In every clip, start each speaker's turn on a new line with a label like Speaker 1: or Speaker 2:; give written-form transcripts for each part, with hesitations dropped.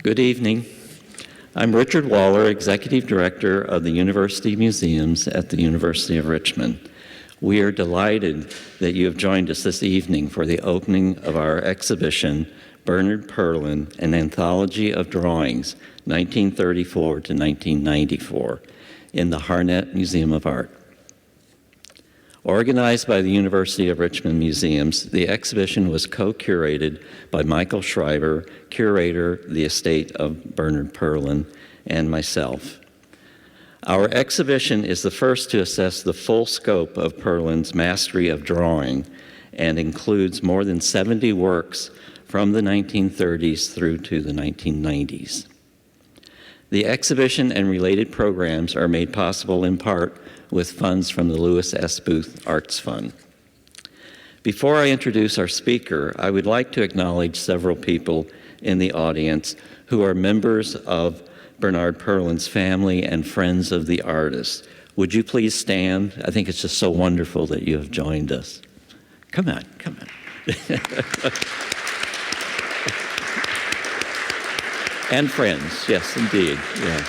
Speaker 1: Good evening. I'm Richard Waller, Executive Director of the University Museums at the University of Richmond. We are delighted that you have joined us this evening for the opening of our exhibition, Bernard Perlin, an Anthology of Drawings, 1934 to 1994, in the Harnett Museum of Art. Organized by the University of Richmond Museums, the exhibition was co-curated by Michael Schreiber, curator, the estate of Bernard Perlin, and myself. Our exhibition is the first to assess the full scope of Perlin's mastery of drawing and includes more than 70 works from the 1930s through to the 1990s. The exhibition and related programs are made possible in part with funds from the Lewis S. Booth Arts Fund. Before I introduce our speaker, I would like to acknowledge several people in the audience who are members of Bernard Perlin's family and friends of the artist. Would you please stand? I think it's just so wonderful that you have joined us. Come on, come on. And friends, yes, indeed, yeah.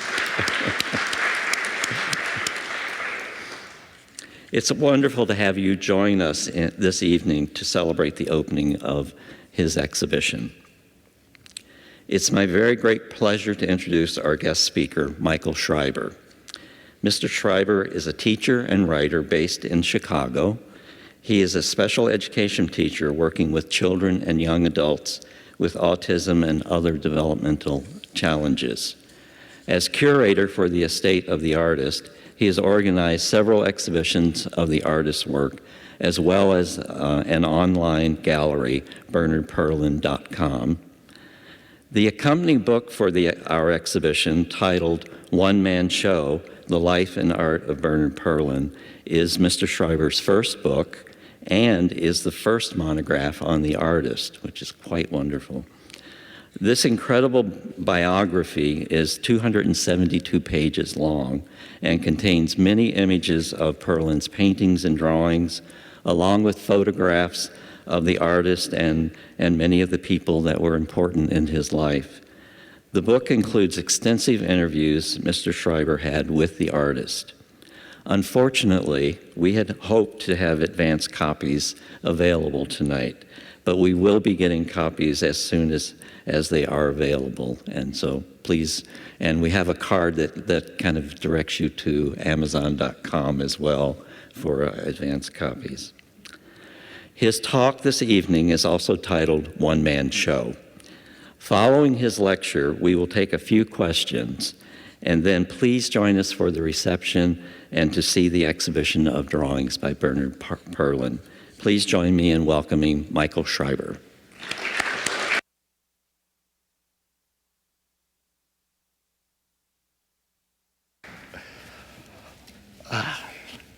Speaker 1: It's wonderful to have you join us this evening to celebrate the opening of his exhibition. It's my very great pleasure to introduce our guest speaker, Michael Schreiber. Mr. Schreiber is a teacher and writer based in Chicago. He is a special education teacher working with children and young adults with autism and other developmental challenges. As curator for the estate of the artist, he has organized several exhibitions of the artist's work, as well as an online gallery, bernardperlin.com. The accompanying book for our exhibition, titled One Man Show, The Life and Art of Bernard Perlin, is Mr. Schreiber's first book and is the first monograph on the artist, which is quite wonderful. This incredible biography is 272 pages long and contains many images of Perlin's paintings and drawings, along with photographs of the artist and many of the people that were important in his life. The book includes extensive interviews Mr. Schreiber had with the artist. Unfortunately, we had hoped to have advance copies available tonight, but we will be getting copies as soon as they are available. And so please, and we have a card that kind of directs you to Amazon.com as well for advance copies. His talk this evening is also titled One Man Show. Following his lecture, we will take a few questions, and then please join us for the reception and to see the exhibition of drawings by Bernard Perlin. Please join me in welcoming Michael Schreiber.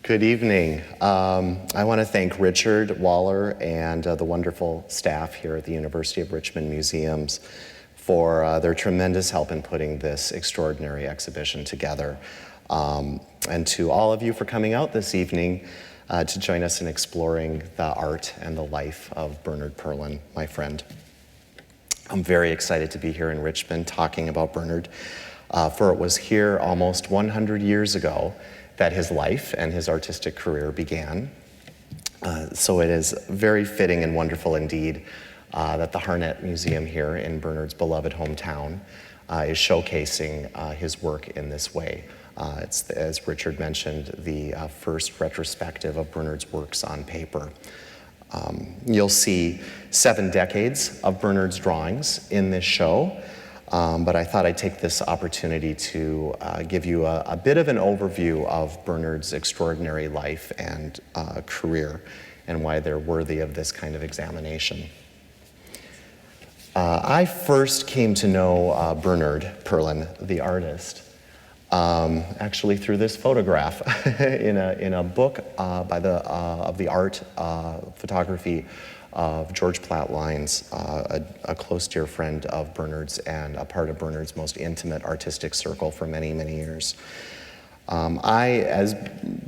Speaker 2: Good evening. I want to thank Richard Waller and the wonderful staff here at the University of Richmond Museums for their tremendous help in putting this extraordinary exhibition together. And to all of you for coming out this evening to join us in exploring the art and the life of Bernard Perlin, my friend. I'm very excited to be here in Richmond talking about Bernard, for it was here almost 100 years ago that his life and his artistic career began. So it is very fitting and wonderful indeed that the Harnett Museum here in Bernard's beloved hometown is showcasing his work in this way. It's, as Richard mentioned, the first retrospective of Bernard's works on paper. You'll see 7 decades of Bernard's drawings in this show. But I thought I'd take this opportunity to give you a bit of an overview of Bernard's extraordinary life and career and why they're worthy of this kind of examination. I first came to know Bernard Perlin, the artist, actually through this photograph in a book by of the art photography of George Platt Lyons, a close dear friend of Bernard's and a part of Bernard's most intimate artistic circle for many, many years. As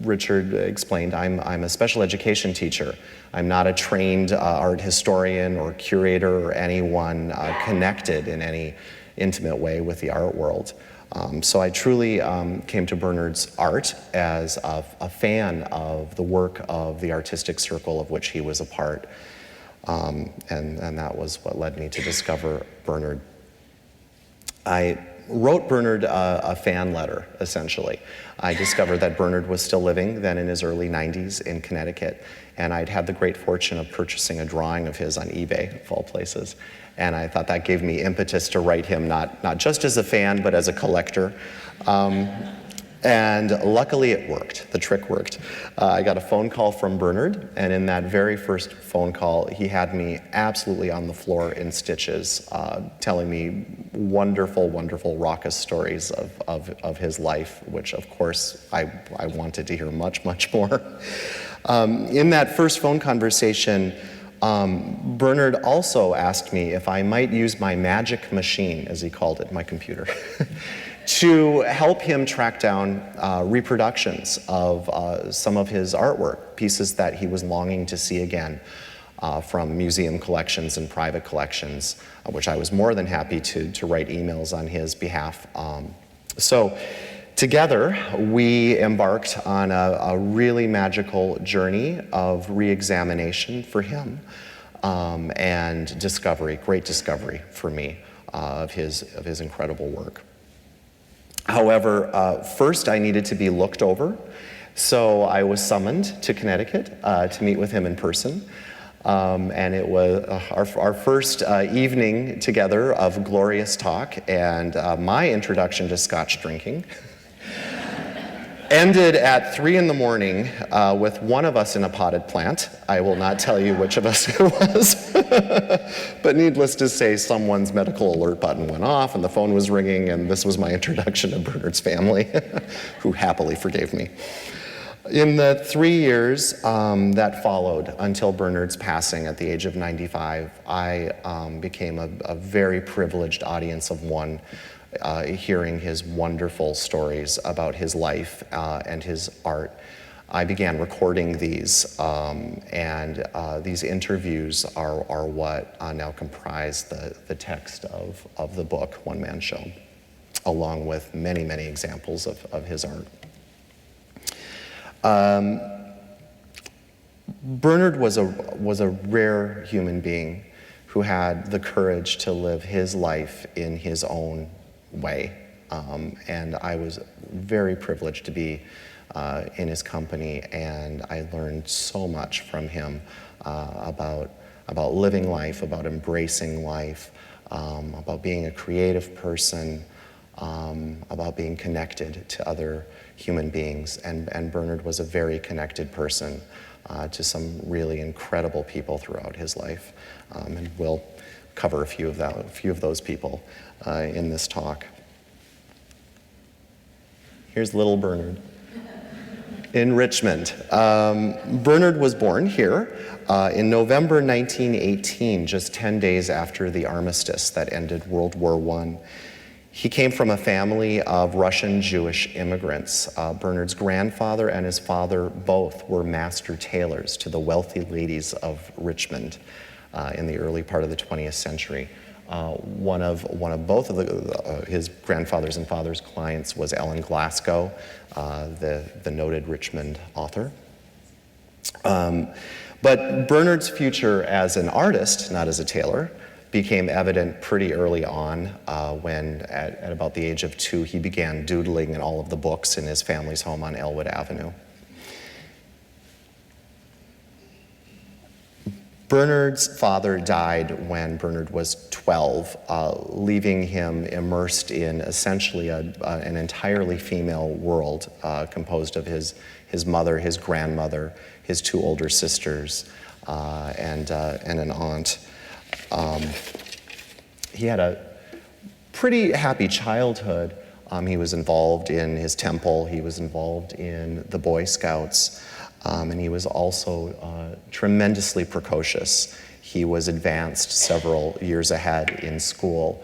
Speaker 2: Richard explained, I'm a special education teacher. I'm not a trained art historian or curator or anyone connected in intimate way with the art world. So I truly came to Bernard's art as a fan of the work of the artistic circle of which he was a part. And that was what led me to discover Bernard. I wrote Bernard a fan letter, essentially. I discovered that Bernard was still living then in his early 90s in Connecticut, and I'd had the great fortune of purchasing a drawing of his on eBay, of all places. And I thought that gave me impetus to write him not just as a fan, but as a collector. And luckily it worked, the trick worked. I got a phone call from Bernard, and in that very first phone call, he had me absolutely on the floor in stitches, telling me wonderful, wonderful raucous stories of his life, which of course I wanted to hear much, much more. In that first phone conversation, Bernard also asked me if I might use my magic machine, as he called it, my computer, to help him track down reproductions of some of his artwork, pieces that he was longing to see again from museum collections and private collections, which I was more than happy to write emails on his behalf. So together, we embarked on a really magical journey of re-examination for him and discovery, great discovery for me of his incredible work. However, first I needed to be looked over, so I was summoned to Connecticut to meet with him in person. And it was our first evening together of glorious talk, and my introduction to Scotch drinking ended at 3 in the morning with one of us in a potted plant. I will not tell you which of us it was, but needless to say, someone's medical alert button went off and the phone was ringing, and this was my introduction to Bernard's family, who happily forgave me. In the 3 years that followed until Bernard's passing at the age of 95, I became a very privileged audience of one, hearing his wonderful stories about his life and his art. I began recording these, and these interviews are what now comprise the text of the book, One Man Show, along with many, many examples of his art. Bernard was a rare human being who had the courage to live his life in his own way, and I was very privileged to be in his company, and I learned so much from him about living life, about embracing life, about being a creative person, about being connected to other human beings. And Bernard was a very connected person to some really incredible people throughout his life. And we'll cover a few of those people in this talk. Here's little Bernard in Richmond. Bernard was born here in November 1918, just 10 days after the armistice that ended World War I. He came from a family of Russian Jewish immigrants. Bernard's grandfather and his father both were master tailors to the wealthy ladies of Richmond in the early part of the 20th century. One of both of his grandfather's and father's clients was Ellen Glasgow, the noted Richmond author. But Bernard's future as an artist, not as a tailor, became evident pretty early on when, at about the age of 2, he began doodling in all of the books in his family's home on Elwood Avenue. Bernard's father died when Bernard was 12, leaving him immersed in essentially an entirely female world composed of his mother, his grandmother, his 2 older sisters, and an aunt. He had a pretty happy childhood. He was involved in his temple, he was involved in the Boy Scouts, and he was also tremendously precocious. He was advanced several years ahead in school.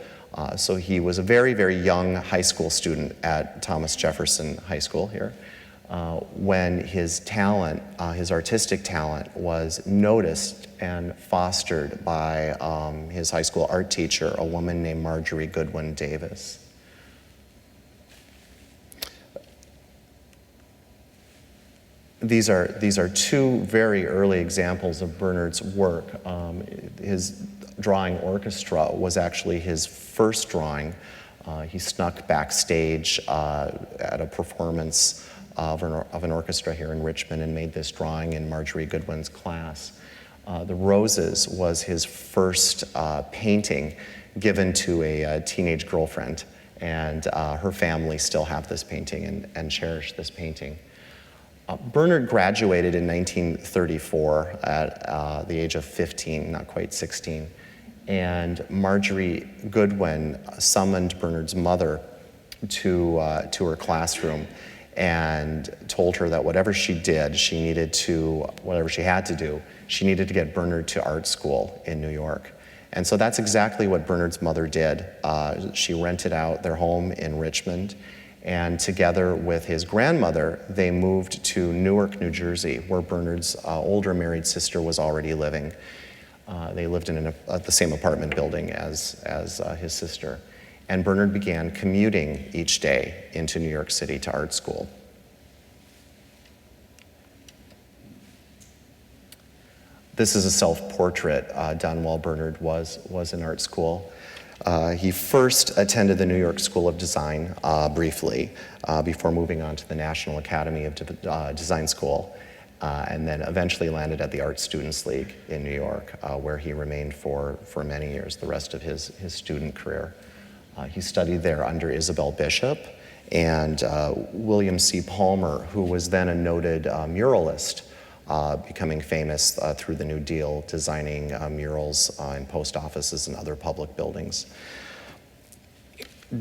Speaker 2: So he was a very, very young high school student at Thomas Jefferson High School here. when his talent, his artistic talent, was noticed and fostered by his high school art teacher, a woman named Marjorie Goodwin Davis. These are two very early examples of Bernard's work. His drawing Orchestra was actually his first drawing. He snuck backstage at a performance of an orchestra here in Richmond and made this drawing in Marjorie Goodwin's class. The Roses was his first painting given to a teenage girlfriend, and her family still have this painting and cherish this painting. Bernard graduated in 1934 at the age of 15, not quite 16, and Marjorie Goodwin summoned Bernard's mother to her classroom and told her that whatever she did, whatever she had to do, she needed to get Bernard to art school in New York. And so that's exactly what Bernard's mother did. She rented out their home in Richmond, and together with his grandmother, they moved to Newark, New Jersey, where Bernard's older married sister was already living. They lived in the same apartment building as his sister. And Bernard began commuting each day into New York City to art school. This is a self-portrait done while Bernard was in art school. He first attended the New York School of Design briefly before moving on to the National Academy of Design School, and then eventually landed at the Art Students League in New York, where he remained for many years, the rest of his student career. He studied there under Isabel Bishop and William C. Palmer, who was then a noted muralist, becoming famous through the New Deal, designing murals in post offices and other public buildings.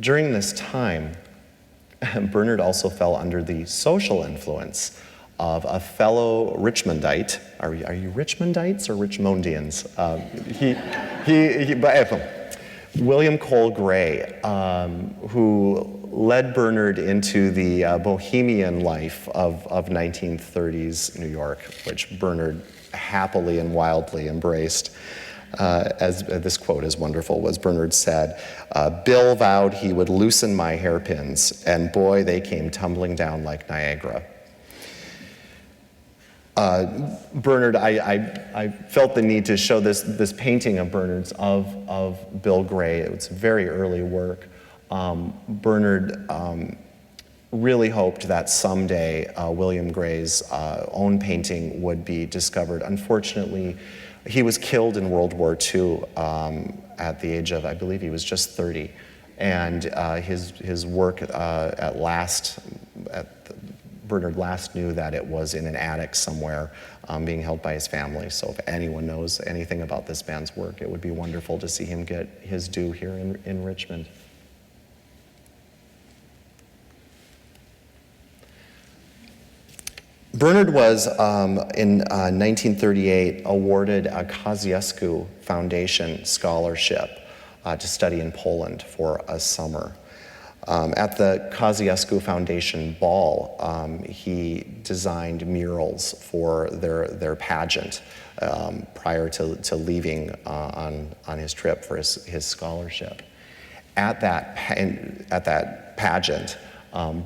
Speaker 2: During this time, Bernard also fell under the social influence of a fellow Richmondite. Are you Richmondites or Richmondians? William Cole Gray, who led Bernard into the bohemian life of 1930s New York, which Bernard happily and wildly embraced. As this quote is wonderful, was Bernard said, "Bill vowed he would loosen my hairpins, and boy, they came tumbling down like Niagara." Bernard, I felt the need to show this painting of Bernard's of Bill Gray. It's very early work. Bernard really hoped that someday William Gray's own painting would be discovered. Unfortunately, he was killed in World War II at the age of, I believe he was just 30. And his work Bernard last knew that it was in an attic somewhere being held by his family. So if anyone knows anything about this man's work, it would be wonderful to see him get his due here in Richmond. Bernard was, in 1938, awarded a Kosciuszko Foundation scholarship to study in Poland for a summer. At the Kosciuszko Foundation ball, he designed murals for their pageant prior to leaving on his trip for his scholarship. At that pageant,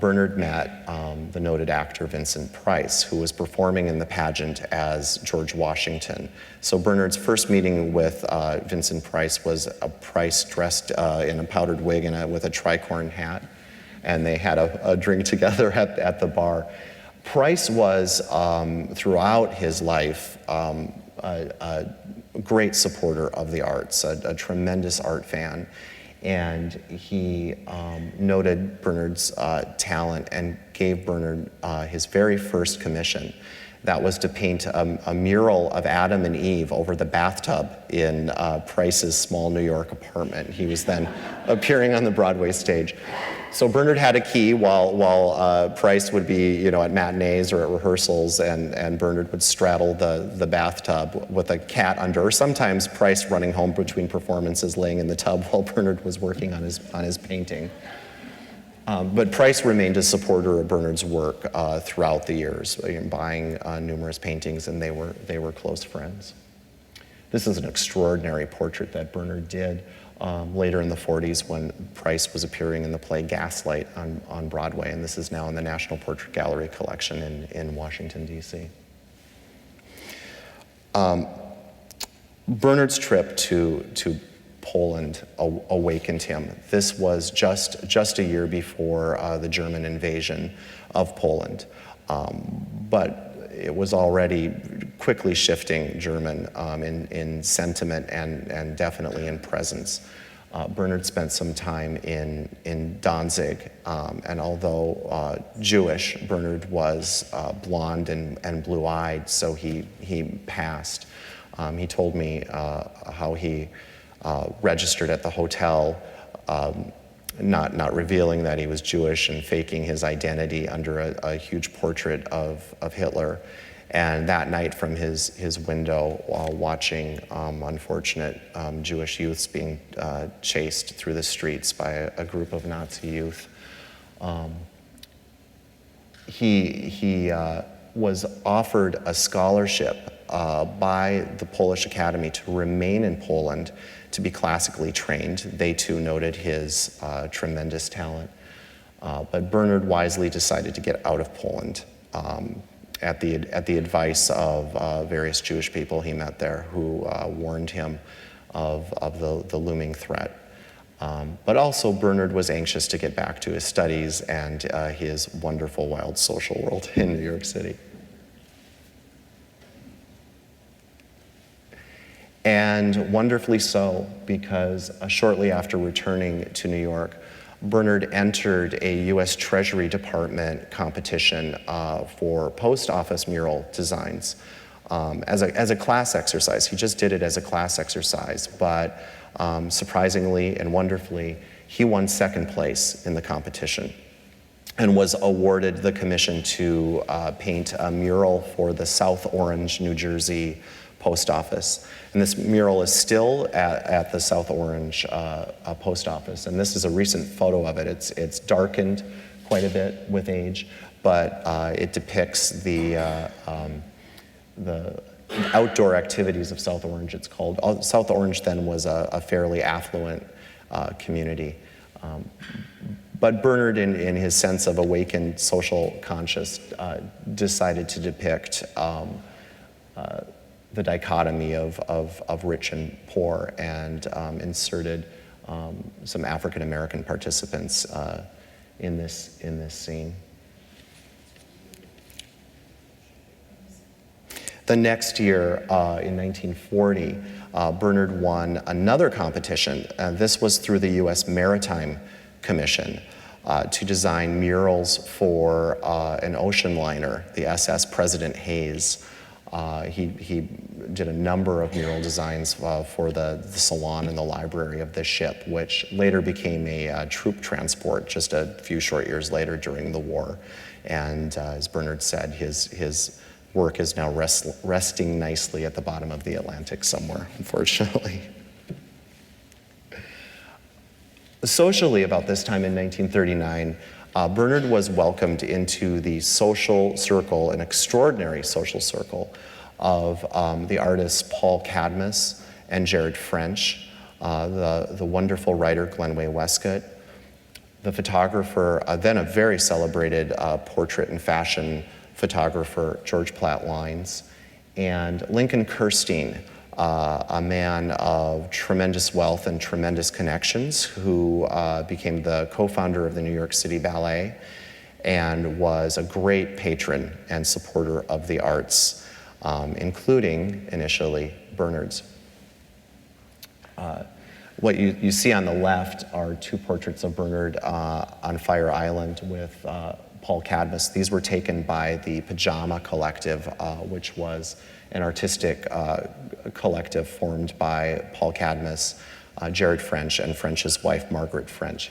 Speaker 2: Bernard met the noted actor Vincent Price, who was performing in the pageant as George Washington. So Bernard's first meeting with Vincent Price was a Price dressed in a powdered wig and with a tricorn hat, and they had a drink together at the bar. Price was, throughout his life, a great supporter of the arts, a tremendous art fan. And he noted Bernard's talent and gave Bernard his very first commission. That was to paint a mural of Adam and Eve over the bathtub in Price's small New York apartment. He was then appearing on the Broadway stage. So Bernard had a key while Price would be, at matinees or at rehearsals, and Bernard would straddle the bathtub with a cat under, or sometimes Price running home between performances, laying in the tub while Bernard was working on his painting. But Price remained a supporter of Bernard's work throughout the years, buying numerous paintings, and they were close friends. This is an extraordinary portrait that Bernard did later in the 40s when Price was appearing in the play Gaslight on Broadway, and this is now in the National Portrait Gallery collection in Washington, D.C. Bernard's trip to Poland awakened him. This was just a year before the German invasion of Poland, but it was already quickly shifting German in sentiment and definitely in presence. Bernard spent some time in Danzig, and although Jewish, Bernard was blonde and blue-eyed, so he passed. He told me how he registered at the hotel, not revealing that he was Jewish and faking his identity under a huge portrait of Hitler. And that night from his window, while watching unfortunate Jewish youths being chased through the streets by a group of Nazi youth, he was offered a scholarship by the Polish Academy to remain in Poland to be classically trained. They too noted his tremendous talent. But Bernard wisely decided to get out of Poland at the advice of various Jewish people he met there who warned him of the looming threat. But also Bernard was anxious to get back to his studies and his wonderful wild social world in New York City. And wonderfully so, because shortly after returning to New York, Bernard entered a U.S. Treasury Department competition for post office mural designs as a class exercise. He just did it as a class exercise, but surprisingly and wonderfully, he won second place in the competition and was awarded the commission to paint a mural for the South Orange, New Jersey post office. And this mural is still at the South Orange post office. And this is a recent photo of it. It's darkened quite a bit with age, but it depicts the outdoor activities of South Orange, it's called. South Orange then was a fairly affluent community. But Bernard, in his sense of awakened social conscience, decided to depict the dichotomy of rich and poor, and inserted some African American participants in this scene. The next year, in 1940, Bernard won another competition. This was through the U.S. Maritime Commission to design murals for an ocean liner, the SS President Hayes. He did a number of mural designs for the salon and the library of this ship, which later became a troop transport just a few short years later during the war. And as Bernard said, his work is now resting nicely at the bottom of the Atlantic somewhere, unfortunately. Socially, about this time in 1939, Bernard was welcomed into the social circle, an extraordinary social circle, of the artists Paul Cadmus and Jared French, the wonderful writer Glenway Westcott, the photographer, then a very celebrated portrait and fashion photographer, George Platt Lynes, and Lincoln Kirstein, a man of tremendous wealth and tremendous connections, who became the co-founder of the New York City Ballet and was a great patron and supporter of the arts, including, initially, Bernard's. What you see on the left are two portraits of Bernard on Fire Island with Paul Cadmus. These were taken by the Pajama Collective, which was an artistic collective formed by Paul Cadmus, Jared French, and French's wife, Margaret French.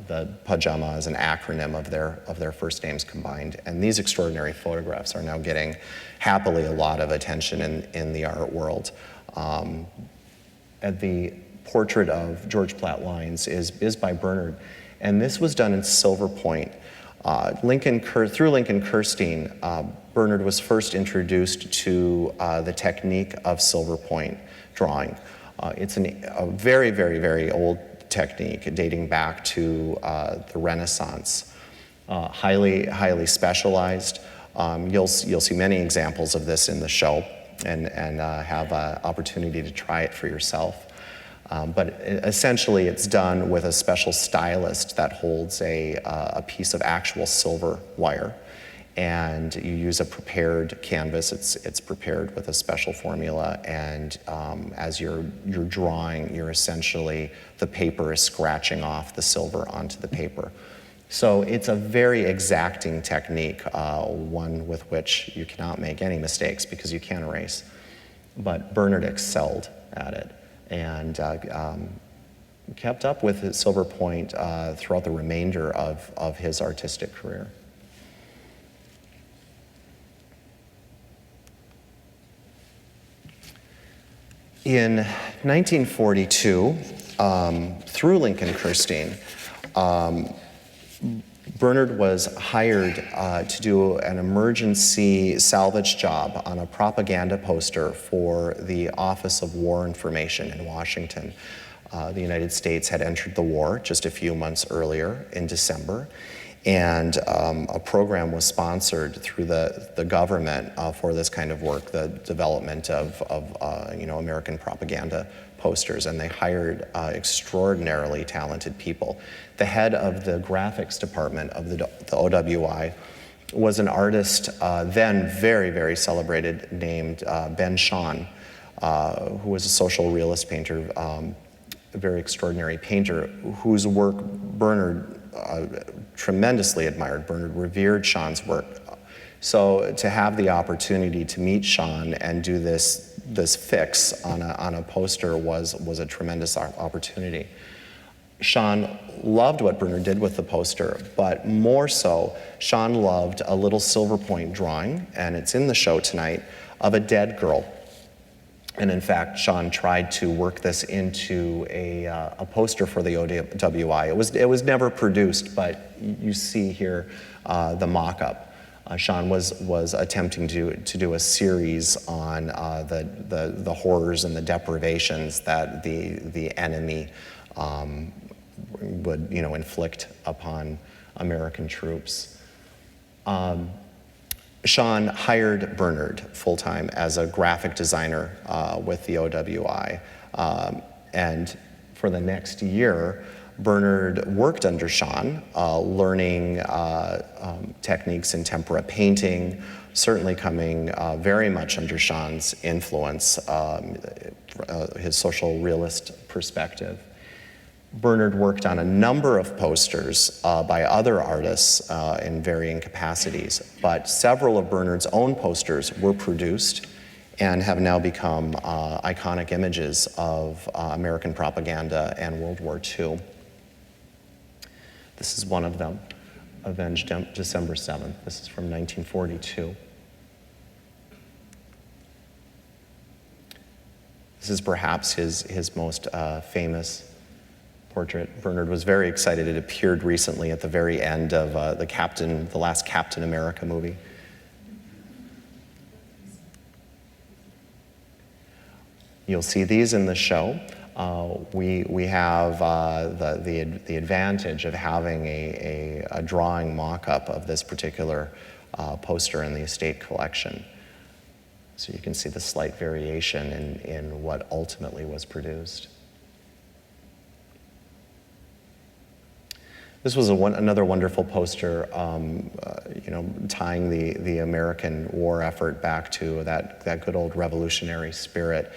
Speaker 2: The Pajama is an acronym of their first names combined. And these extraordinary photographs are now getting, happily, a lot of attention in the art world. At the portrait of George Platt Lynes is by Bernard. And this was done in silver point. Through Lincoln Kirstein, Bernard was first introduced to the technique of silver point drawing. It's a very, very, very old technique dating back to the Renaissance. Highly specialized. You'll see many examples of this in the show and have an opportunity to try it for yourself. But essentially it's done with a special stylist that holds a piece of actual silver wire, and you use a prepared canvas. It's prepared with a special formula, and as you're drawing, the paper is scratching off the silver onto the paper. So it's a very exacting technique, one with which you cannot make any mistakes because you can't erase. But Bernard excelled at it and kept up with his silver point throughout the remainder of his artistic career. In 1942, through Lincoln Kirstein, Bernard was hired to do an emergency salvage job on a propaganda poster for the Office of War Information in Washington. The United States had entered the war just a few months earlier in December, and a program was sponsored through the government for this kind of work, the development of American propaganda posters, and they hired extraordinarily talented people. The head of the graphics department of the OWI was an artist, then very, very celebrated, named Ben Shahn, who was a social realist painter, a very extraordinary painter, whose work Bernard tremendously admired. Bernard revered Shahn's work. So to have the opportunity to meet Shahn and do this fix on a poster was a tremendous opportunity. Shahn loved what Bernard did with the poster, but more so, Shahn loved a little silver point drawing, and it's in the show tonight, of a dead girl. And in fact, Shahn tried to work this into a poster for the OWI. It was never produced, but you see here the mock-up. Shahn was attempting to do a series on the horrors and the deprivations that the enemy would inflict upon American troops. Shahn hired Bernard full-time as a graphic designer with the OWI, and for the next year, Bernard worked under Shahn, learning techniques in tempera painting, certainly coming very much under Shahn's influence, his social realist perspective. Bernard worked on a number of posters by other artists in varying capacities, but several of Bernard's own posters were produced and have now become iconic images of American propaganda and World War II. This is one of them, Avenged December 7th. This is from 1942. This is perhaps his most famous portrait. Bernard was very excited. It appeared recently at the very end of the last Captain America movie. You'll see these in the show. We have the advantage of having a drawing mock-up of this particular poster in the estate collection. So you can see the slight variation in what ultimately was produced. This was another wonderful poster, tying the American war effort back to that good old revolutionary spirit.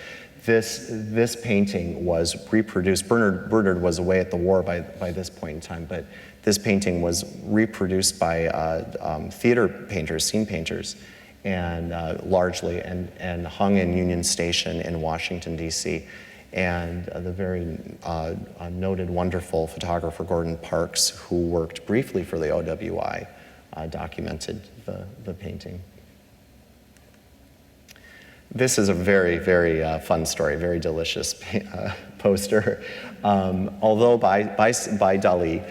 Speaker 2: This painting was reproduced. Bernard was away at the war by this point in time, but this painting was reproduced by theater painters, scene painters, and largely and hung in Union Station in Washington, D.C. And the very noted, wonderful photographer Gordon Parks, who worked briefly for the OWI, documented the painting. This is a very, very fun story, very delicious poster. Although by Dali,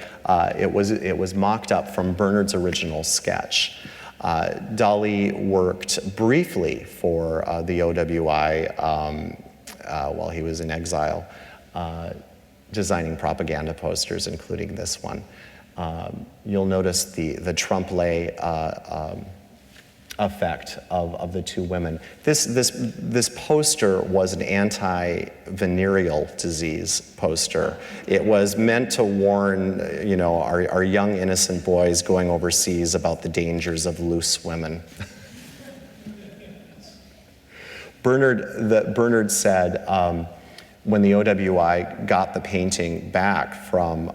Speaker 2: it was mocked up from Bernard's original sketch. Dali worked briefly for the OWI while he was in exile, designing propaganda posters, including this one. You'll notice the trompe-l'oeil effect of the two women. This poster was an anti-venereal disease poster. It was meant to warn, our young innocent boys going overseas about the dangers of loose women. Bernard said when the OWI got the painting back from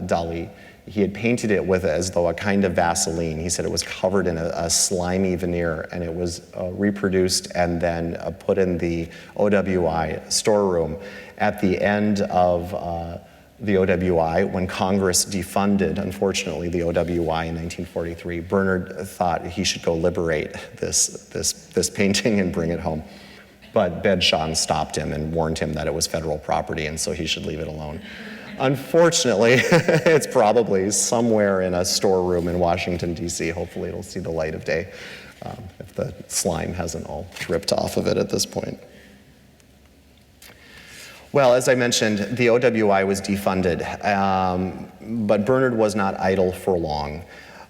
Speaker 2: Dali, he had painted it with as though a kind of Vaseline. He said it was covered in a slimy veneer, and it was reproduced and then put in the OWI storeroom. At the end of the OWI, when Congress defunded, unfortunately, the OWI in 1943, Bernard thought he should go liberate this painting and bring it home. But Bedshaw stopped him and warned him that it was federal property, and so he should leave it alone. Unfortunately, it's probably somewhere in a storeroom in Washington, D.C. Hopefully it'll see the light of day if the slime hasn't all dripped off of it at this point. Well, as I mentioned, the OWI was defunded, but Bernard was not idle for long.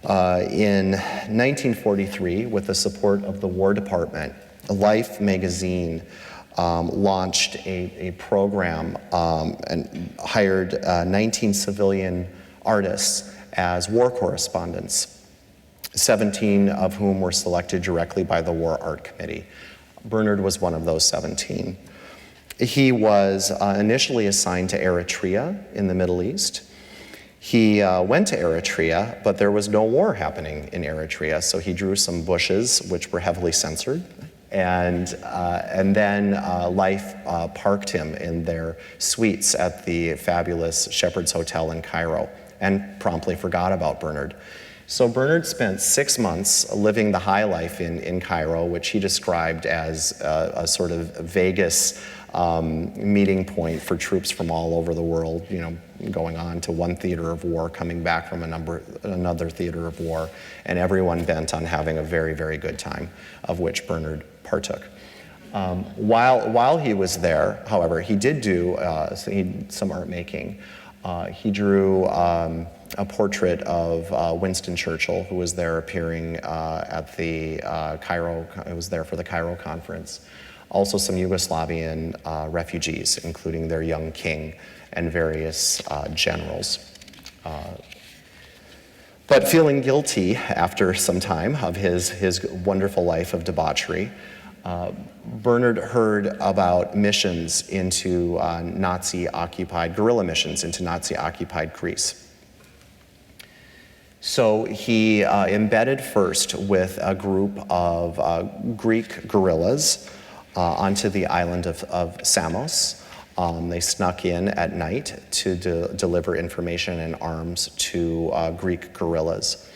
Speaker 2: In 1943, with the support of the War Department, Life magazine launched a program and hired 19 civilian artists as war correspondents, 17 of whom were selected directly by the War Art Committee. Bernard was one of those 17. He was initially assigned to Eritrea in the Middle East. He went to Eritrea, but there was no war happening in Eritrea, so he drew some bushes, which were heavily censored. And then Life parked him in their suites at the fabulous Shepherd's Hotel in Cairo and promptly forgot about Bernard. So Bernard spent 6 months living the high life in Cairo, which he described as a sort of Vegas meeting point for troops from all over the world, going on to one theater of war, coming back from another theater of war, and everyone bent on having a very, very good time, of which Bernard partook. While he was there, however, he did do some art making. He drew a portrait of Winston Churchill, who was there appearing at the Cairo, it was there for the Cairo conference. Also some Yugoslavian refugees, including their young king and various generals. But feeling guilty after some time of his wonderful life of debauchery, Bernard heard about missions into guerrilla missions into Nazi-occupied Greece. So he embedded first with a group of Greek guerrillas onto the island of Samos. They snuck in at night to deliver information and arms to Greek guerrillas.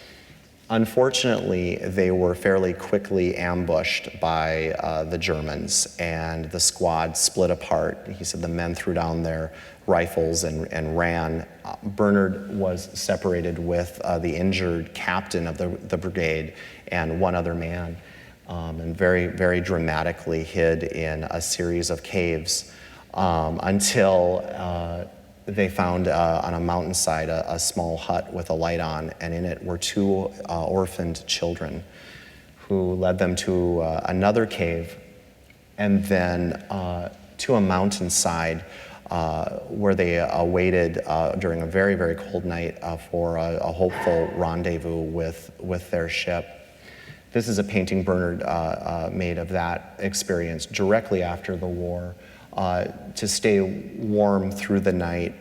Speaker 2: Unfortunately, they were fairly quickly ambushed by the Germans, and the squad split apart. He said the men threw down their rifles and ran. Bernard was separated with the injured captain of the brigade and one other man, and very, very dramatically hid in a series of caves until they found on a mountainside a small hut with a light on, and in it were two orphaned children who led them to another cave and then to a mountainside where they awaited during a very, very cold night for a hopeful rendezvous with their ship. This is a painting Bernard made of that experience directly after the war. To stay warm through the night,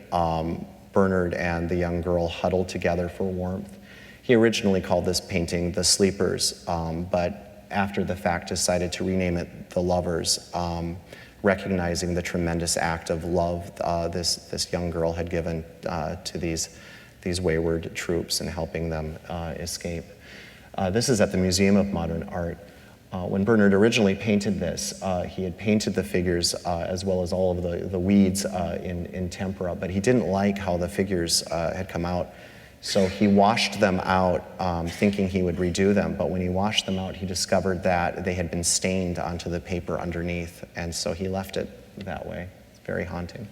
Speaker 2: Bernard and the young girl huddled together for warmth. He originally called this painting The Sleepers, but after the fact decided to rename it The Lovers, recognizing the tremendous act of love this young girl had given to these wayward troops and helping them escape. This is at the Museum of Modern Art. When Bernard originally painted this, he had painted the figures as well as all of the weeds in tempera, but he didn't like how the figures had come out. So he washed them out thinking he would redo them, but when he washed them out, he discovered that they had been stained onto the paper underneath, and so he left it that way. It's very haunting.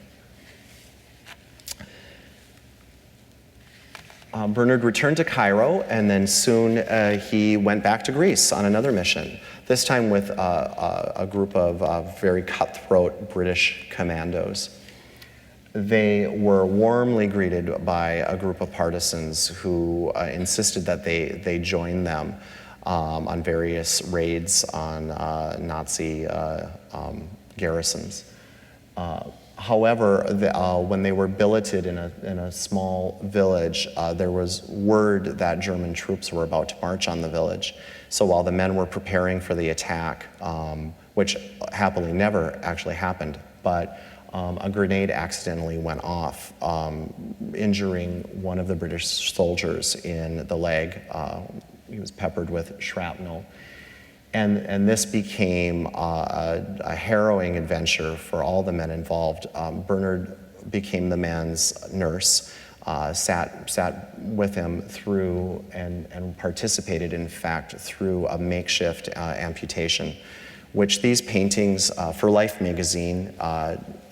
Speaker 2: Bernard returned to Cairo, and then soon he went back to Greece on another mission, this time with a group of very cutthroat British commandos. They were warmly greeted by a group of partisans who insisted that they join them on various raids on Nazi garrisons. However, when they were billeted in a small village, there was word that German troops were about to march on the village. So while the men were preparing for the attack, which happily never actually happened, but a grenade accidentally went off, injuring one of the British soldiers in the leg. He was peppered with shrapnel. And this became a harrowing adventure for all the men involved. Bernard became the man's nurse, sat with him through and participated, in fact, through a makeshift amputation, which these paintings for Life magazine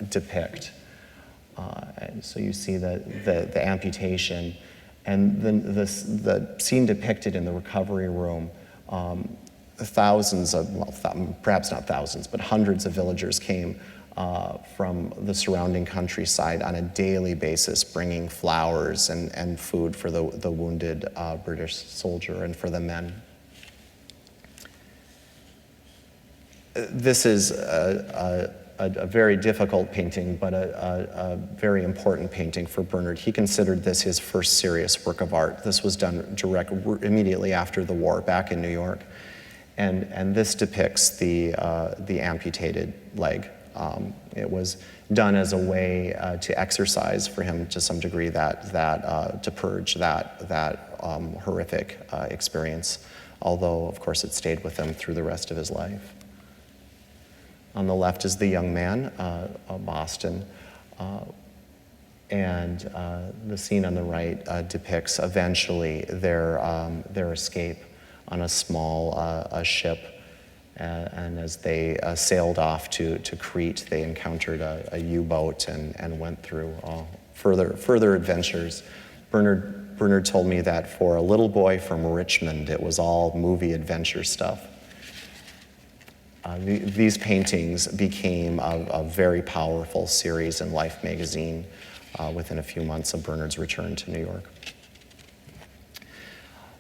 Speaker 2: depict. And so you see the amputation, and then the scene depicted in the recovery room. Thousands of, well, perhaps not thousands, but hundreds of villagers came from the surrounding countryside on a daily basis, bringing flowers and food for the wounded British soldier and for the men. This is a very difficult painting, but a very important painting for Bernard. He considered this his first serious work of art. This was done immediately after the war, back in New York. And this depicts the amputated leg. It was done as a way to exercise for him to some degree to purge that horrific experience, although of course it stayed with him through the rest of his life. On the left is the young man, Boston, and the scene on the right depicts eventually their escape on a small ship, and as they sailed off to Crete, they encountered a U-boat and went through further adventures. Bernard told me that for a little boy from Richmond, it was all movie adventure stuff. These paintings became a very powerful series in Life magazine within a few months of Bernard's return to New York.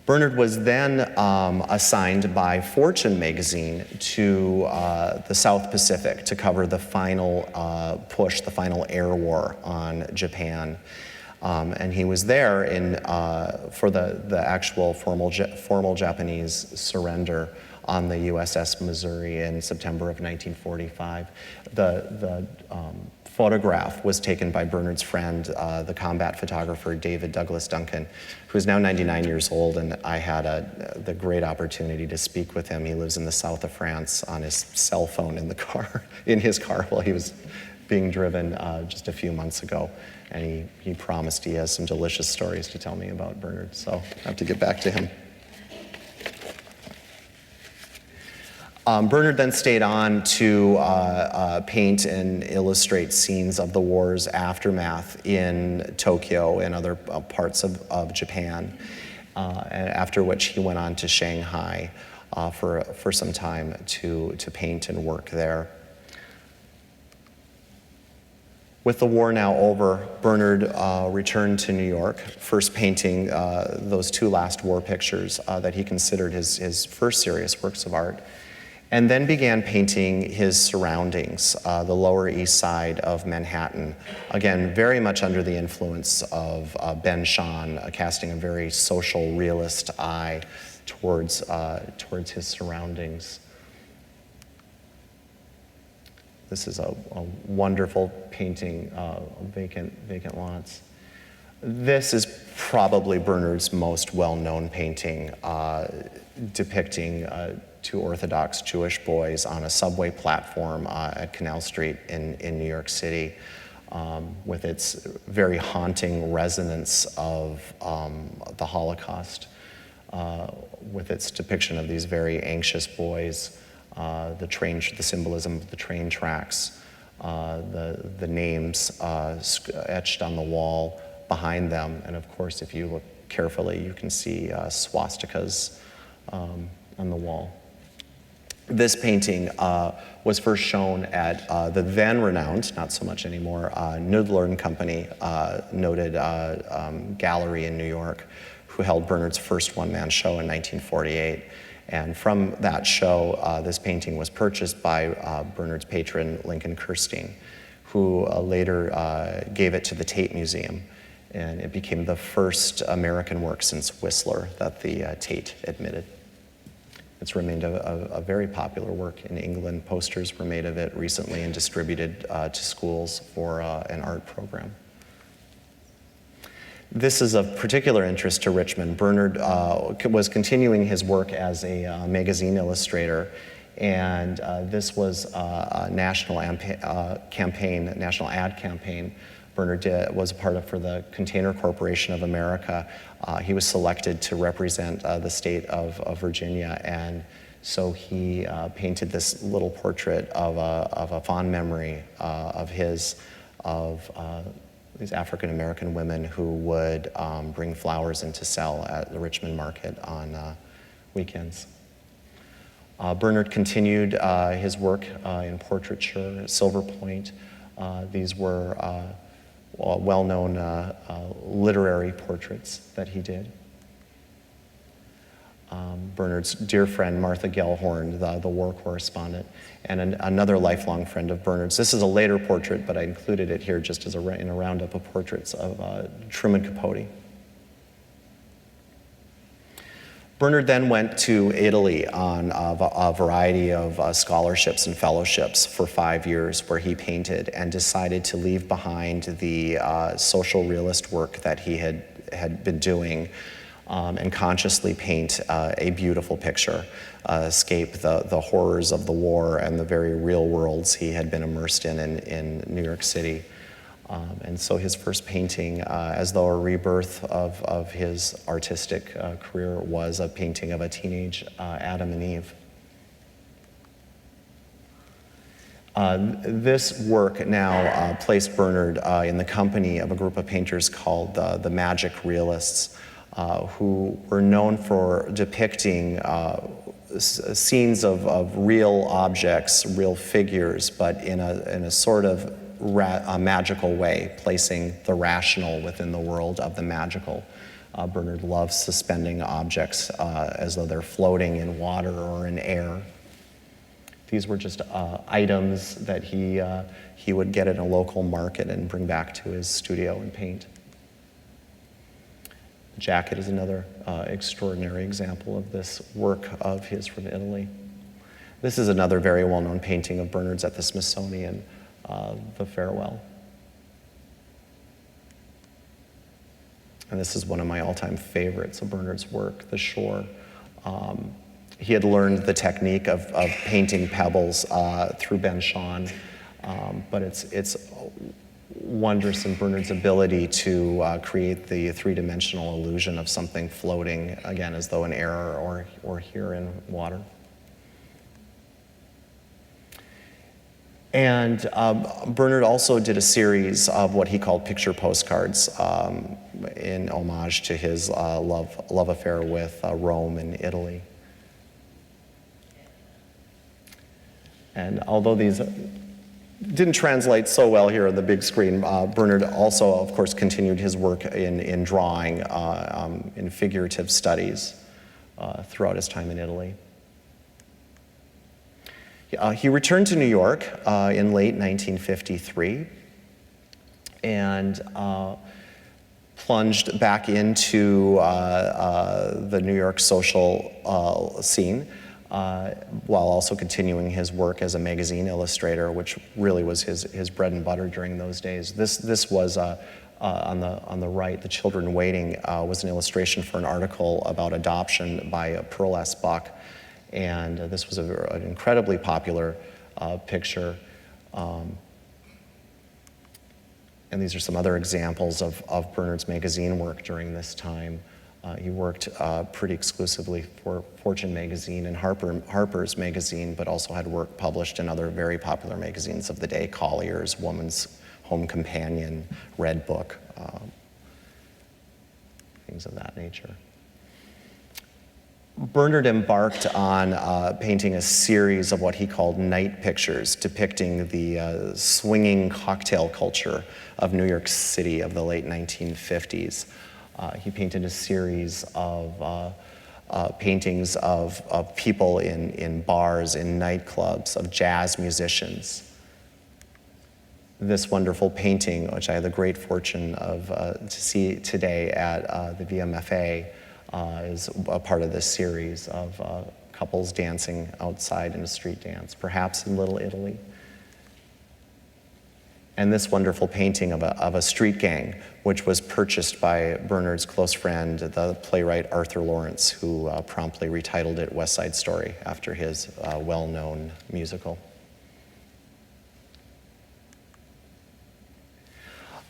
Speaker 2: Bernard was then assigned by Fortune magazine to the South Pacific to cover the final push, the final air war on Japan. And he was there for the actual formal Japanese surrender on the USS Missouri in September of 1945. The photograph was taken by Bernard's friend, the combat photographer David Douglas Duncan, who's now 99 years old, and I had the great opportunity to speak with him. He lives in the south of France on his cell phone in his car while he was being driven just a few months ago, and he promised he has some delicious stories to tell me about Bernard, so I have to get back to him. Bernard then stayed on to paint and illustrate scenes of the war's aftermath in Tokyo and other parts of Japan, after which he went on to Shanghai for some time to paint and work there. With the war now over, Bernard returned to New York, first painting those two last war pictures that he considered his first serious works of art, and then began painting his surroundings, the Lower East Side of Manhattan, again, very much under the influence of Ben Shahn, casting a very social, realist eye towards his surroundings. This is a wonderful painting of vacant lots. This is probably Bernard's most well-known painting, depicting two Orthodox Jewish boys on a subway platform at Canal Street in New York City, with its very haunting resonance of the Holocaust, with its depiction of these very anxious boys, the symbolism of the train tracks, the names etched on the wall behind them, and of course, if you look carefully, you can see swastikas on the wall. This painting was first shown at the then renowned, not so much anymore, Noodler and Company, noted gallery in New York, who held Bernard's first one-man show in 1948. And from that show, this painting was purchased by Bernard's patron, Lincoln Kirstein, who later gave it to the Tate Museum. And it became the first American work since Whistler that the Tate admitted. It's remained a very popular work in England. Posters were made of it recently and distributed to schools for an art program. This is of particular interest to Richmond. Bernard was continuing his work as a magazine illustrator, and this was a national ad campaign Bernard was a part of for the Container Corporation of America. He was selected to represent the state of Virginia, and so he painted this little portrait of a fond memory of these African American women who would bring flowers in to sell at the Richmond market on weekends. Bernard continued his work in portraiture, Silver Point. These were well-known literary portraits that he did. Bernard's dear friend, Martha Gellhorn, the war correspondent, and another lifelong friend of Bernard's. This is a later portrait, but I included it here just as in a roundup of portraits of Truman Capote. Bernard then went to Italy on a variety of scholarships and fellowships for 5 years, where he painted, and decided to leave behind the social realist work that he had been doing, and consciously paint a beautiful picture, escape the horrors of the war and the very real worlds he had been immersed in New York City. And so his first painting, as though a rebirth of his artistic career, was a painting of a teenage Adam and Eve. This work now placed Bernard in the company of a group of painters called the Magic Realists, who were known for depicting scenes of real objects, real figures, but in a sort of a magical way, placing the rational within the world of the magical. Bernard loves suspending objects as though they're floating in water or in air. These were just items that he would get at a local market and bring back to his studio and paint. The jacket is another extraordinary example of this work of his from Italy. This is another very well-known painting of Bernard's at the Smithsonian, The Farewell. And this is one of my all-time favorites of Bernard's work, The Shore. He had learned the technique of painting pebbles through Ben Shahn, but it's wondrous in Bernard's ability to create the three-dimensional illusion of something floating, again, as though in air or here in water. And Bernard also did a series of what he called picture postcards in homage to his love affair with Rome and Italy. And although these didn't translate so well here on the big screen, Bernard also, of course, continued his work in drawing, in figurative studies throughout his time in Italy. He returned to New York in late 1953 and plunged back into the New York social scene, while also continuing his work as a magazine illustrator, which really was his bread and butter during those days. This was on the right, The Children Waiting, was an illustration for an article about adoption by Pearl S. Buck. And this was an incredibly popular picture. And these are some other examples of Bernard's magazine work during this time. He worked pretty exclusively for Fortune magazine and Harper's magazine, but also had work published in other very popular magazines of the day: Collier's, Woman's Home Companion, Red Book, things of that nature. Bernard embarked on painting a series of what he called night pictures, depicting the swinging cocktail culture of New York City of the late 1950s. He painted a series of paintings of people in bars, in nightclubs, of jazz musicians. This wonderful painting, which I had the great fortune of to see today at the VMFA, is a part of this series of couples dancing outside in a street dance, perhaps in Little Italy. And this wonderful painting of a street gang, which was purchased by Bernard's close friend, the playwright Arthur Lawrence, who promptly retitled it West Side Story after his well-known musical.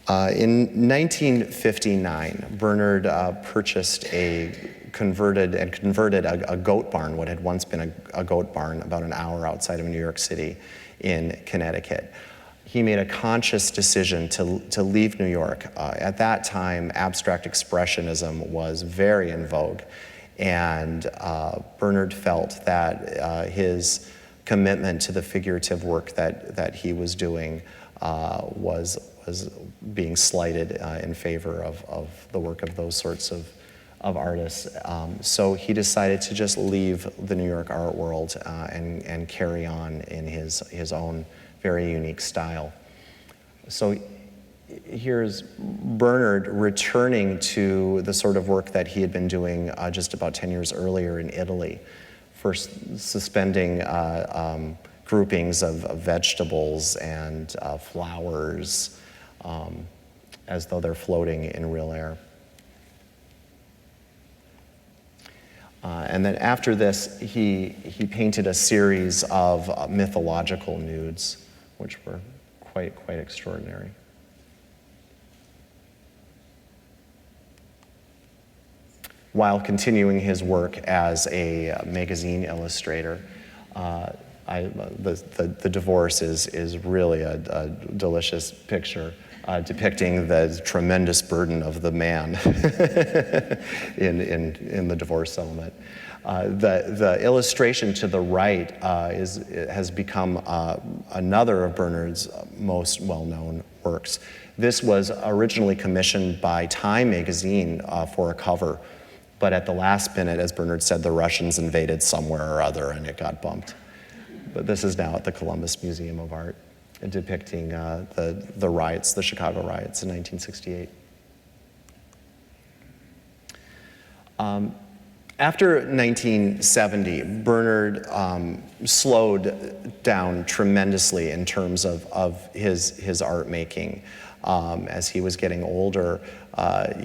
Speaker 2: In 1959, Bernard purchased converted a goat barn, what had once been a goat barn about an hour outside of New York City in Connecticut. He made a conscious decision to leave New York. At that time, abstract expressionism was very in vogue, and Bernard felt that his commitment to the figurative work that he was doing was being slighted in favor of the work of those sorts of artists. So he decided to just leave the New York art world and carry on in his own very unique style. So here's Bernard returning to the sort of work that he had been doing just about 10 years earlier in Italy, first suspending groupings of vegetables and flowers as though they're floating in real air. And then after this, he painted a series of mythological nudes, which were quite extraordinary. While continuing his work as a magazine illustrator, the divorce is really a delicious picture depicting the tremendous burden of the man in the divorce settlement. The illustration to the right has become another of Bernard's most well-known works. This was originally commissioned by Time magazine for a cover, but at the last minute, as Bernard said, the Russians invaded somewhere or other and it got bumped. But this is now at the Columbus Museum of Art, depicting the riots, the Chicago riots in 1968. After 1970, Bernard slowed down tremendously in terms of his art making. As he was getting older,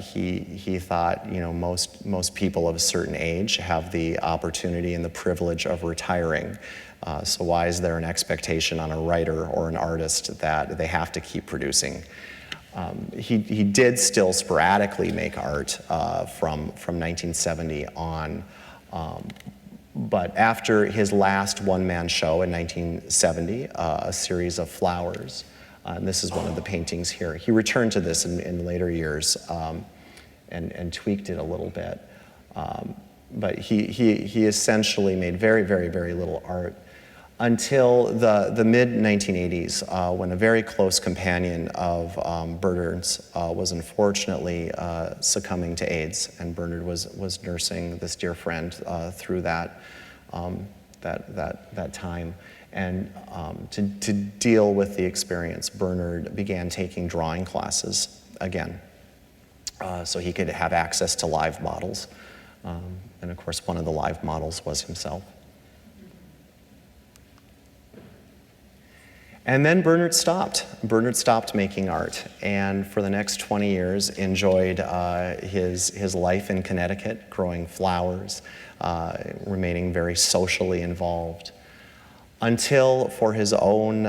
Speaker 2: he thought, most people of a certain age have the opportunity and the privilege of retiring. So why is there an expectation on a writer or an artist that they have to keep producing? He did still sporadically make art from 1970 on, but after his last one-man show in 1970, a series of flowers, and this is one of the paintings here. He returned to this in later years and tweaked it a little bit. But he essentially made very, very, very little art until the mid-1980s, when a very close companion of Bernard's was unfortunately succumbing to AIDS, and Bernard was nursing this dear friend through that time. And to deal with the experience, Bernard began taking drawing classes again, so he could have access to live models. And of course, one of the live models was himself. And then Bernard stopped. Bernard stopped making art, and for the next 20 years enjoyed his life in Connecticut, growing flowers, remaining very socially involved, until for his own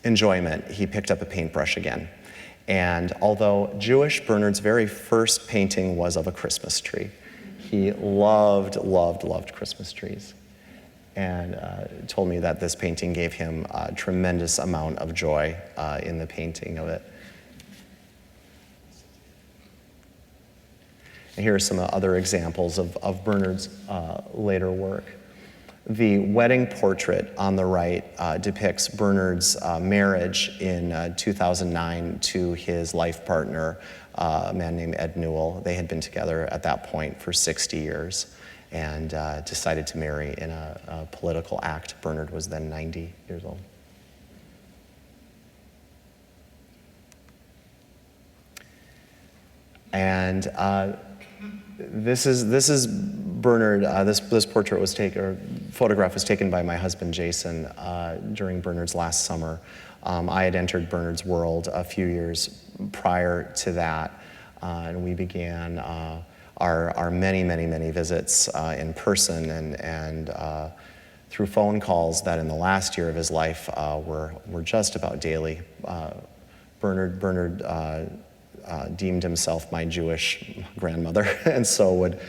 Speaker 2: enjoyment, he picked up a paintbrush again. And although Jewish, Bernard's very first painting was of a Christmas tree. He loved, loved, loved Christmas trees, and told me that this painting gave him a tremendous amount of joy in the painting of it. And here are some other examples of Bernard's later work. The wedding portrait on the right depicts Bernard's marriage in 2009 to his life partner, a man named Ed Newell. They had been together at that point for 60 years and decided to marry in a political act. Bernard was then 90 years old. And this is Bernard. This portrait was taken, or photograph was taken by my husband Jason during Bernard's last summer. I had entered Bernard's world a few years prior to that, and we began our many visits in person and through phone calls that in the last year of his life were just about daily. Bernard deemed himself my Jewish grandmother, and so would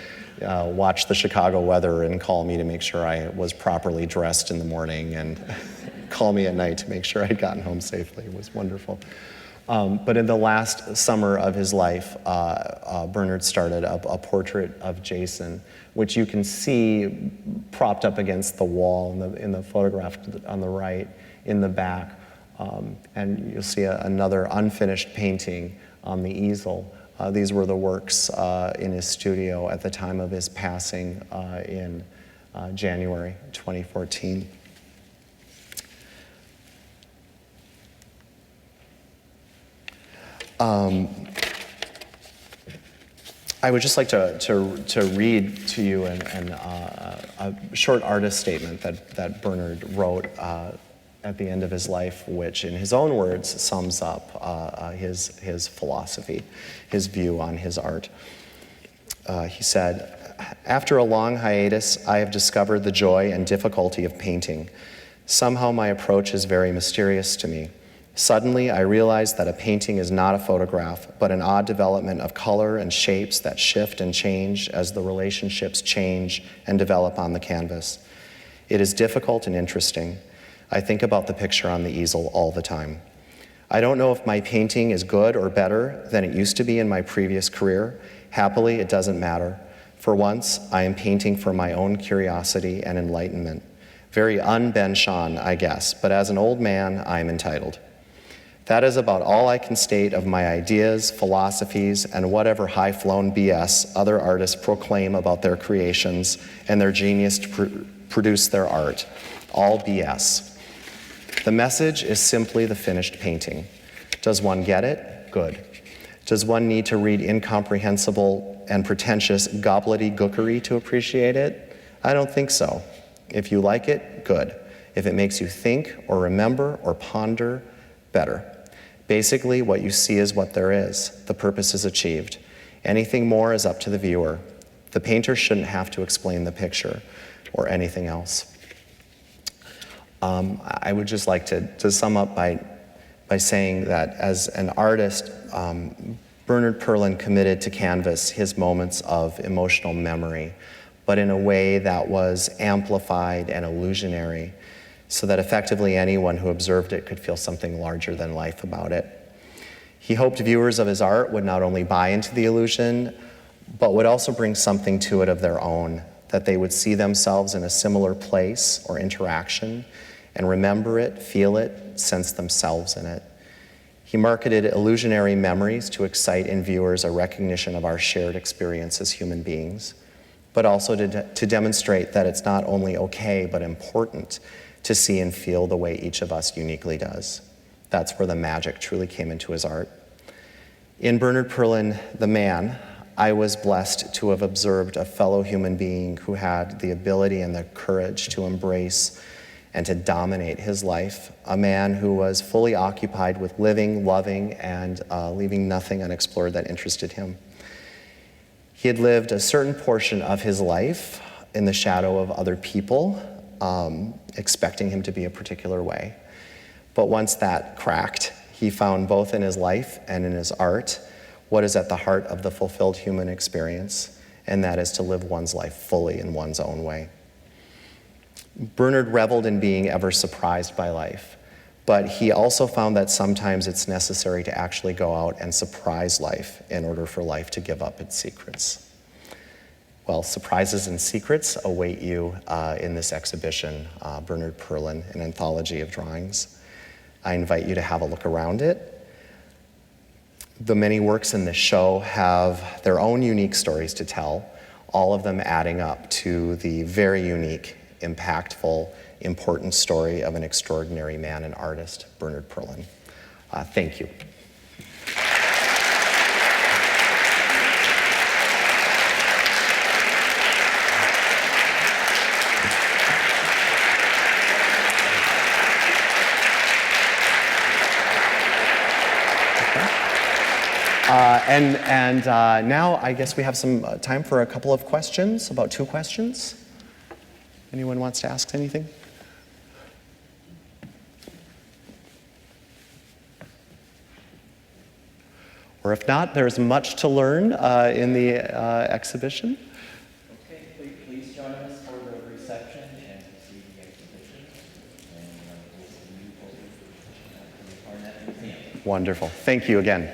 Speaker 2: watch the Chicago weather and call me to make sure I was properly dressed in the morning, and call me at night to make sure I'd gotten home safely. It was wonderful. But in the last summer of his life, Bernard started a portrait of Jason, which you can see propped up against the wall in the photograph on the right in the back. And you'll see another unfinished painting on the easel. These were the works in his studio at the time of his passing in January 2014. I would just like to read to you a short artist statement that Bernard wrote at the end of his life, which in his own words sums up his philosophy, his view on his art. He said, "After a long hiatus, I have discovered the joy and difficulty of painting. Somehow my approach is very mysterious to me. Suddenly, I realized that a painting is not a photograph, but an odd development of color and shapes that shift and change as the relationships change and develop on the canvas. It is difficult and interesting. I think about the picture on the easel all the time. I don't know if my painting is good or better than it used to be in my previous career. Happily, it doesn't matter. For once, I am painting for my own curiosity and enlightenment. Very un-Ben Shahn, I guess, but as an old man, I am entitled. That is about all I can state of my ideas, philosophies, and whatever high-flown BS other artists proclaim about their creations and their genius to produce their art. All BS. The message is simply the finished painting. Does one get it? Good. Does one need to read incomprehensible and pretentious gobbledygookery to appreciate it? I don't think so. If you like it, good. If it makes you think or remember or ponder, better. Basically, what you see is what there is. The purpose is achieved. Anything more is up to the viewer. The painter shouldn't have to explain the picture or anything else." I would just like to sum up by saying that as an artist, Bernard Perlin committed to canvas his moments of emotional memory, but in a way that was amplified and illusionary, so that effectively anyone who observed it could feel something larger than life about it. He hoped viewers of his art would not only buy into the illusion, but would also bring something to it of their own, that they would see themselves in a similar place or interaction and remember it, feel it, sense themselves in it. He marketed illusionary memories to excite in viewers a recognition of our shared experience as human beings, but also to demonstrate that it's not only okay, but important to see and feel the way each of us uniquely does. That's where the magic truly came into his art. In Bernard Perlin, the man, I was blessed to have observed a fellow human being who had the ability and the courage to embrace and to dominate his life, a man who was fully occupied with living, loving, and leaving nothing unexplored that interested him. He had lived a certain portion of his life in the shadow of other people, expecting him to be a particular way. But once that cracked, he found both in his life and in his art what is at the heart of the fulfilled human experience, and that is to live one's life fully in one's own way. Bernard reveled in being ever surprised by life, but he also found that sometimes it's necessary to actually go out and surprise life in order for life to give up its secrets. Well, surprises and secrets await you in this exhibition, Bernard Perlin, an anthology of drawings. I invite you to have a look around it. The many works in this show have their own unique stories to tell, all of them adding up to the very unique, impactful, important story of an extraordinary man and artist, Bernard Perlin. Thank you. Now I guess we have some time for a couple of questions, about 2 questions. Anyone wants to ask anything? Or if not, there's much to learn in the exhibition.
Speaker 1: Okay, please join us for the reception and to see the exhibition. And we'll see you over at the Museum.
Speaker 2: Wonderful. Thank you again.